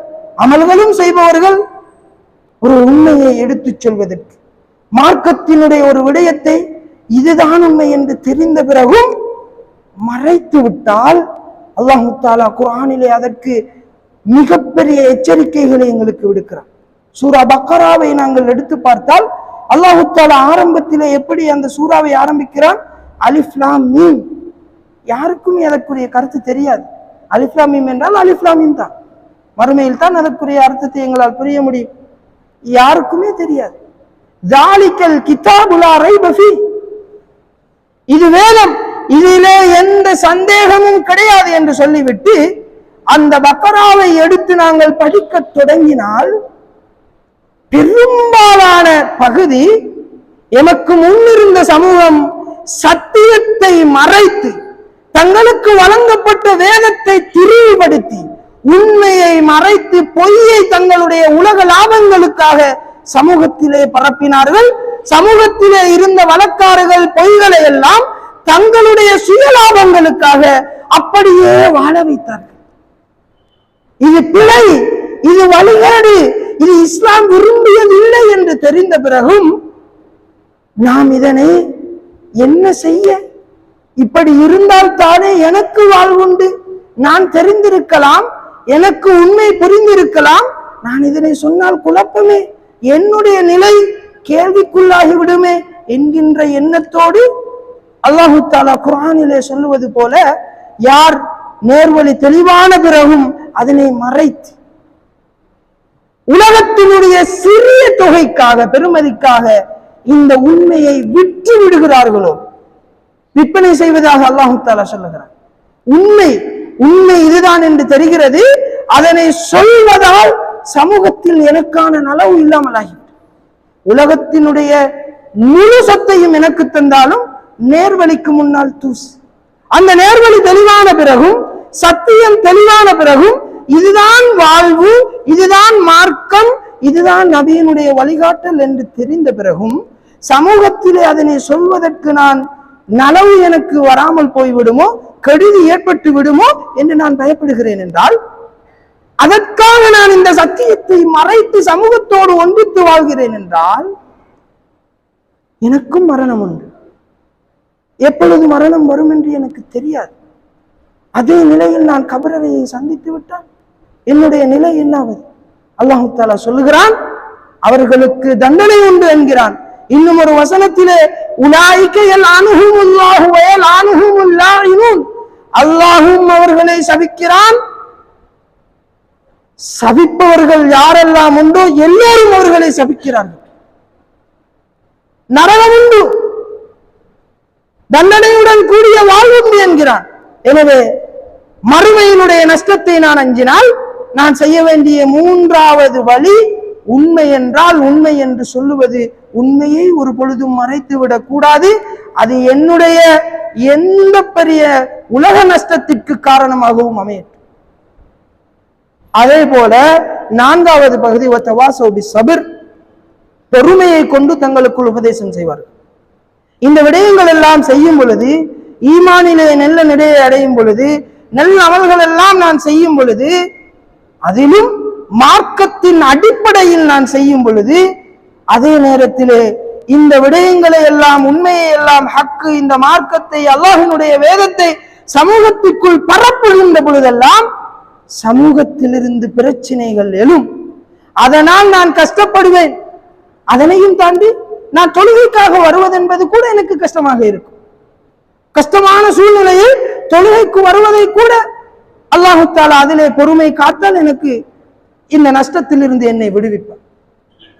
அமல்களும் செய்பவர்கள். ஒரு உண்மையை எடுத்துச் சொல்வதற்கு, மார்க்கத்தினுடைய ஒரு விடயத்தை இதுதான் உண்மை என்று தெரிந்த பிறகும் மறைத்து விட்டால் அல்லாஹ் தஆலா குர்ஆனிலே அதற்கு மிகப்பெரிய எச்சரிக்கைகளை எங்களுக்கு விடுக்கிறார். சூரா பக்கராவை நாங்கள் எடுத்து பார்த்தால் அல்லாஹ் தஆலா ஆரம்பத்திலே எப்படி அந்த சூராவை ஆரம்பிக்கிறான்? அலிஃப் லாம் மீம். யாருக்கும் அதற்குரிய கருத்து தெரியாது. அலிஃப் லாம் மீம் என்றால் அலிஃப் லாம் மீம் தான். மறுமையில் தான் அதற்குரிய அர்த்தத்தை எங்களால் புரிய முடியும். யாருக்குமே தெரியாது. ஜாலிகல் கிதாபு லா ரைப ஃபீ. இது வேதம், இதிலே எந்த சந்தேகமும் கிடையாது என்று சொல்லிவிட்டு அந்த பக்கராவை எடுத்து நாங்கள் படிக்க தொடங்கினால் பெரும்பாலான பகுதி எமக்கு முன்னிருந்த சமூகம் சத்தியத்தை மறைத்து தங்களுக்கு வழங்கப்பட்ட வேதத்தை திரிவுபடுத்தி உண்மையை மறைத்து பொய்யை தங்களுடைய உலக லாபங்களுக்காக சமூகத்திலே பரப்பினார்கள். சமூகத்திலே இருந்த வழக்காறுகள் பொய்களை எல்லாம் தங்களுடைய சுயலாபங்களுக்காக அப்படியே வாழ வைத்தார்கள். இது பிழை, இது வழிகேடு, இது இஸ்லாம் விரும்பியது இல்லை என்று தெரிந்த பிறகும் நாம் இதனை என்ன செய்ய? இப்படி இருந்தால் தானே எனக்கு வாழ்வுண்டு, நான் தெரிந்திருக்கலாம், எனக்கு உண்மை புரிந்திருக்கலாம், நான் இதனை சொன்னால் குழப்பமே, என்னுடைய நிலை கேள்விக்குள்ளாகி விடுமே என்கின்ற எண்ணத்தோடு அல்லாஹு தஆலா குர்ஆனிலே சொல்லுவது போல யார் நேர்வழி தெளிவான பிறகும் அதனை மறைத்து உலகத்தினுடைய சிறிய தொகைக்காக பெருமதிக்காக இந்த உண்மையை விற்று விடுகிறார்களோ, விற்பனை செய்வதாக அல்லாஹு தஆலா சொல்லுகிறார். உண்மை இதுதான் என்று தெரிகிறது, அதனை சொல்வதால் சமூகத்தில் எனக்கான நலவு இல்லாமல் ஆகிவிடும். உலகத்தினுடைய முழு சொத்தையும் எனக்கு தந்தாலும் நேர்வழிக்கு முன்னால் தூசு. அந்த நேர்வழி தெளிவான பிறகும், சத்தியம் தெளிவான பிறகும், இதுதான் வாழ்வு, இதுதான் மார்க்கம், இதுதான் நபியினுடைய வழிகாட்டல் என்று தெரிந்த பிறகும் சமூகத்திலே அதனை சொல்வதற்கு நான் நலவு எனக்கு வராமல் போய்விடுமோ, கெடுதி ஏற்பட்டு விடுமோ என்று நான் பயப்படுகிறேன் என்றால், அதற்காக நான் இந்த சத்தியத்தை மறைத்து சமூகத்தோடு ஒன்றித்து வாழ்கிறேன் என்றால் எனக்கும் மரணம் உண்டு. எப்பொழுது மரணம் வரும் என்று எனக்கு தெரியாது. அதே நிலையில் நான் கபரறையை சந்தித்து விட்டால் என்னுடைய நிலை என்னாவது? அல்லாஹு தஆலா சொல்லுகிறான், அவர்களுக்கு தண்டனை உண்டு என்கிறான். இன்னும் ஒரு வசனத்திலே உலாயிக யல்அனுஹுமுல்லாஹு வ யல்அனுஹுமுல் லாயினூன், அல்லாஹ்வும் அவர்களை சபிக்கிறான், சபிப்பவர்கள் யாரெல்லாம் உண்டோ எல்லோரும் அவர்களை சபிக்கிறார்கள். நரகம் உண்டு, தண்டனையுடன் கூடிய வாழ்வுண்டு என்கிறான். எனவே மறுமையினுடைய நஷ்டத்தை நான் அஞ்சினால் நான் செய்ய வேண்டிய மூன்றாவது வழி உண்மை என்றால் உண்மை என்று சொல்லுவது. உண்மையை ஒரு பொழுதும் மறைத்து விடக் கூடாது. அது என்னுடைய எந்த பெரிய உலக நஷ்டத்திற்கு காரணமாகவும் அமையட்டும். அதே போல நான்காவது பகுதி வத்தவாசௌ பிஸ்ஸப்ர், பொறுமையை கொண்டு தங்களுக்குள் உபதேசம் செய்வார்கள். இந்த விடயங்கள் எல்லாம் செய்யும் பொழுது, ஈமானிலே நல்ல நிலையை அடையும் பொழுது, நல்ல அமல்கள் எல்லாம் நான் செய்யும் பொழுது, அதிலும் மார்க்கத்தின் அடிப்படையில் நான் செய்யும் பொழுது, அதே நேரத்திலே இந்த விடயங்களை எல்லாம், உண்மையை எல்லாம், ஹக்கு, இந்த மார்க்கத்தை, அல்லாஹ்வினுடைய வேதத்தை சமூகத்திற்குள் பரப்புகின்ற பொழுதெல்லாம் சமூகத்திலிருந்து பிரச்சனைகள் எழும். அதனால் நான் கஷ்டப்படுவேன். அதனையும் தாண்டி நான் தொழுகைக்காக வருவதென்பது கூட எனக்கு கஷ்டமாக இருக்கும். கஷ்டமான சூழ்நிலையில் தொழுகைக்கு வருவதை கூட அல்லாஹு தஆலா அதிலே பொறுமை காத்தால் எனக்கு இந்த நஷ்டத்தில் இருந்து என்னை விடுவிப்பார்.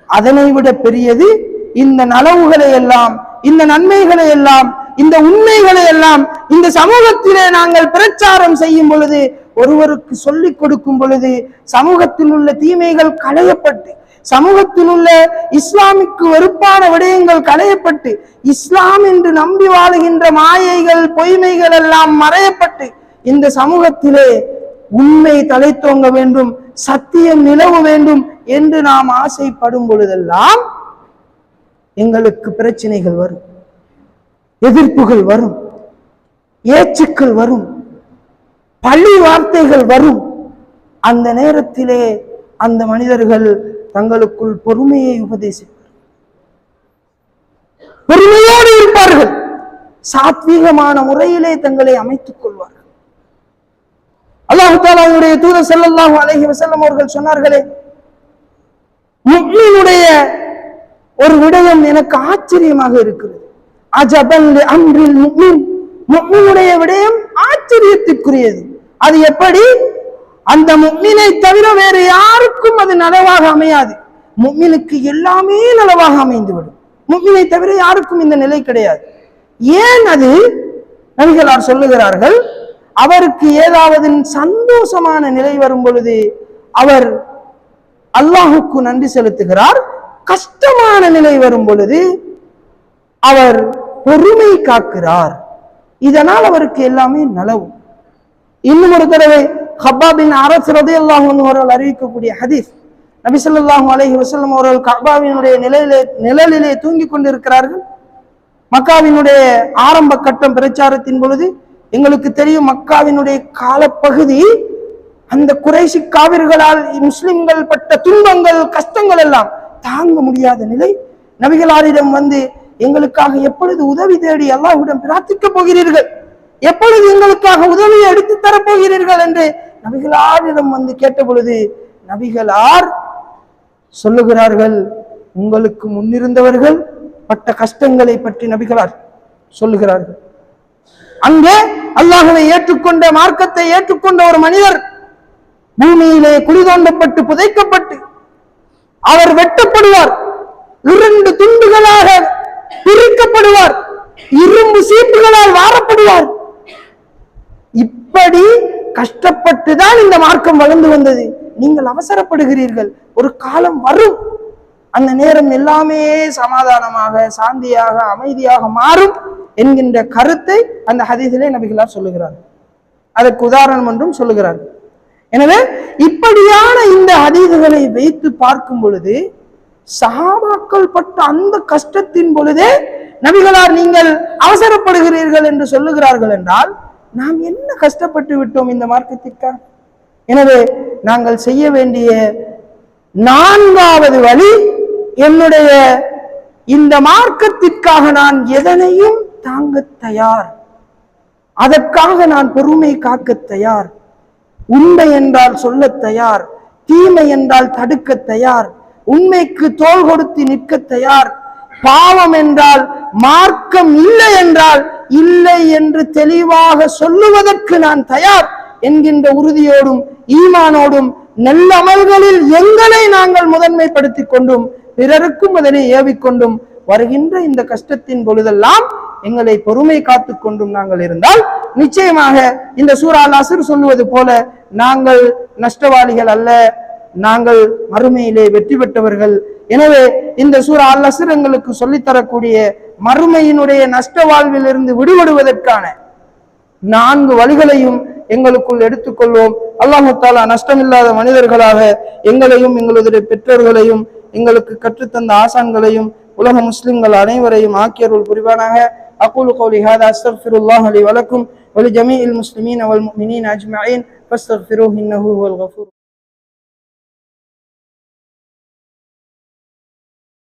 அதனை விட பெரியது இந்த நலவுகளை எல்லாம், இந்த நன்மைகளை எல்லாம், இந்த உண்மைகளை எல்லாம் இந்த சமூகத்திலே நாங்கள் பிரச்சாரம் செய்யும் பொழுது, ஒருவருக்கு சொல்லிக் கொடுக்கும் பொழுது, சமூகத்தில் உள்ள தீமைகள் களையப்பட்டு, சமூகத்தில் உள்ள இஸ்லாமிற்கு வெறுப்பான விடயங்கள் களையப்பட்டு, இஸ்லாம் என்று நம்பி வாழுகின்ற மாயைகள், பொய்மைகள் எல்லாம் மறையப்பட்டு, இந்த சமூகத்திலே உண்மை தலைத்தோங்க வேண்டும், சத்தியம் நிலவ வேண்டும் என்று நாம் ஆசைப்படும் பொழுதெல்லாம் எங்களுக்கு பிரச்சனைகள் வரும், எதிர்ப்புகள் வரும், ஏச்சுக்கள் வரும், பழி வார்த்தைகள் வரும். அந்த நேரத்திலே அந்த மனிதர்கள் தங்களுக்குள் பொறுமையை உபதேசிப்பார், பொறுமையோடு இருப்பார்கள். சாத்வீகமான முறையிலே தங்களை அமைத்துக் கொள்வார்கள். அல்லாஹ் தஆலாவுடைய தூதர் ஸல்லல்லாஹு அலைஹி வஸல்லம் அவர்கள் சொன்னார்களே, முஃமினுடைய ஒரு விடயம் எனக்கு ஆச்சரியமாக இருக்கிறது. அஜபன் லி அம்ரில் முஃமின், முஃமினுடைய விடயம் ஆச்சரியத்திற்குரியது. அது எப்படி? அந்த முஃமினை தவிர வேறு யாருக்கும் அது நலவாக அமையாது. முஃமினுக்கு எல்லாமே நலவாக அமைந்துவிடும். முஃமினை தவிர யாருக்கும் இந்த நிலை கிடையாது. ஏன் அது? நபிகளார் சொல்லுகிறார்கள், அவருக்கு ஏதாவது சந்தோஷமான நிலை வரும் பொழுது அவர் அல்லாஹுக்கு நன்றி செலுத்துகிறார். கஷ்டமான நிலை வரும் பொழுது அவர் பொறுமை காக்கிறார். இதனால் அவருக்கு எல்லாமே நலவு. இன்னும் ஒரு தடவை கப்பாப் பின் அரஸ் ரலியல்லாஹு அன்ஹு அவர்கள் அறிவிக்கக்கூடிய ஹதீஸ், நபி ஸல்லல்லாஹு அலைஹி வஸல்லம் அவர்கள் கஅபாவினுடைய நிழலிலே தூங்கிக் கொண்டிருக்கிறார்கள். மக்காவினுடைய ஆரம்ப கட்டம் பிரச்சாரத்தின் பொழுது எங்களுக்கு தெரியும், மக்காவினுடைய காலப்பகுதி அந்த குறைஷி காவிர்களால் முஸ்லிம்கள் பட்ட துன்பங்கள் கஷ்டங்கள் எல்லாம் தாங்க முடியாத நிலை. நபிகளாரிடம் வந்து எங்களுக்காக எப்பொழுது உதவி தேடி அல்லாஹ்விடம் பிரார்த்திக்க போகிறீர்கள், எப்பொழுது எங்களுக்காக உதவியை எடுத்து தரப்போகிறீர்கள் என்று நபிகளாரிடம் வந்து கேட்ட பொழுது நபிகளார் சொல்லுகிறார்கள், உங்களுக்கு முன்னிருந்தவர்கள் பட்ட கஷ்டங்களை பற்றி நபிகளார் சொல்லுகிறார்கள். அங்கே அல்லாஹ்வை ஏற்றுக்கொண்ட, மார்க்கத்தை ஏற்றுக்கொண்ட ஒரு மனிதர் பூமியிலே குழி தோண்டப்பட்டு புதைக்கப்பட்டு அவர் வெட்டப்படுவார், 2 துண்டுகளாக பிரிக்கப்படுவார், இரும்பு சீப்புகளால் வாரப்படுவார். இப்படி கஷ்டப்பட்டுதான் இந்த மார்க்கம் வளர்ந்து வந்தது. நீங்கள் அவசரப்படுகிறீர்கள், ஒரு காலம் வரும், அந்த நேரம் எல்லாமே சமாதானமாக, சாந்தியாக, அமைதியாக மாறும் என்கின்ற கருத்தை அந்த ஹதீஸிலே நபிகளார் சொல்லுகிறார்கள். அதற்கு உதாரணம் ஒன்றும் சொல்லுகிறார்கள். எனவே இப்படியான இந்த ஹதீஸுகளை வைத்து பார்க்கும் பொழுது சஹாபாக்கள் பட்ட அந்த கஷ்டத்தின் பொழுதே நபிகளார் நீங்கள் அவசரப்படுகிறீர்கள் என்று சொல்லுகிறார்கள் என்றால் நாம் என்ன கஷ்டப்பட்டு விட்டோம் இந்த மார்க்கத்திற்காக? எனவே நாங்கள் செய்ய வேண்டிய 4வது வழி, என்னுடைய இந்த மார்க்கத்திற்காக நான் எதனையும் தாங்க தயார், அதற்காக நான் பொறுமை காக்க தயார், உண்மை என்றால் சொல்ல தயார், தீமை என்றால் தடுக்க தயார், உண்மைக்கு தோள் கொடுத்து நிற்க தயார், பாவம் என்றால் மார்க்கம் இல்லை என்றால் இல்லை என்று தெளிவாக சொல்லுவதற்கு நான் தயார் என்கின்ற உறுதியோடும் ஈமானோடும் நல்ல அமல்களில் எங்களை நாங்கள் முதன்மைப்படுத்திக் கொண்டும் பிறருக்கும் அதனை ஏவிக்கொண்டும் வருகின்ற இந்த கஷ்டத்தின் பொழுதெல்லாம் எங்களை பொறுமை காத்துக் கொண்டும் நாங்கள் இருந்தால் நிச்சயமாக இந்த சூரா அல் அஸ்ர் சொல்லுவது போல நாங்கள் நஷ்டவாளிகள் அல்ல, நாங்கள் மறுமையிலே வெற்றி பெற்றவர்கள். எனவே இந்த சூரா அல் அஸ்ர் எங்களுக்கு சொல்லித்தரக்கூடிய மறுமையினுடைய நஷ்ட வாழ்விலிருந்து விடுபடுவதற்கான 4 வழிகளையும் எங்களுக்குள் எடுத்துக்கொள்வோம். அல்லாஹ் தஆலா நஷ்டமில்லாத மனிதர்களாக எங்களையும் எங்களுடைய பெற்றோர்களையும் எங்களுக்கு கற்றுத்தந்த ஆசான்களையும் உலக முஸ்லிம்கள் அனைவரையும் ஆக்கியருள் புரிவானாக. அகூலு கௌலி ஹாதா அஸ்தக்ஃபிருல்லாஹ் லி வலக்கும் வ லி ஜமீஇல் முஸ்லிமீன வல் முஃமினீன அஜ்மஈன் ஃபஸ்தக்ஃபிரூஹு இன்னஹு ஹுவல் கஃபூர்.